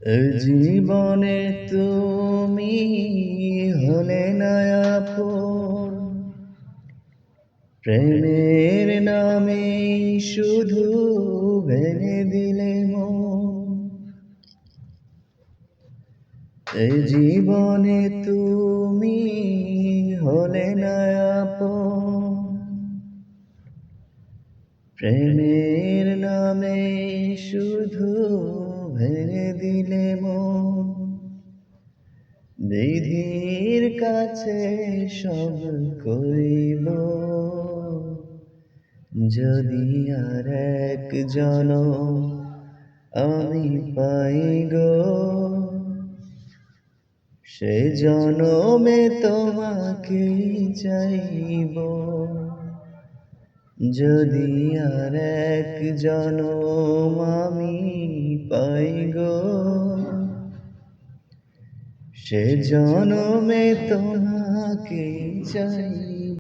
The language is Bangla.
এ জীবনে তুমি হলে না আপন, প্রেমের নামে শুধু ভেঙে দিলে মন। এ জীবনে তুমি হলে না আপন, প্রেমের নামে শুধু ভেঙে দিলে মন। বিধির কাছে সব কইব, যদি আর এক জনম আমি পাই গো, সে জনমে তোমাকেই চাইব। যদি আর এক জনম আমি পাই গো, সে জনমে তোমাকে চাই।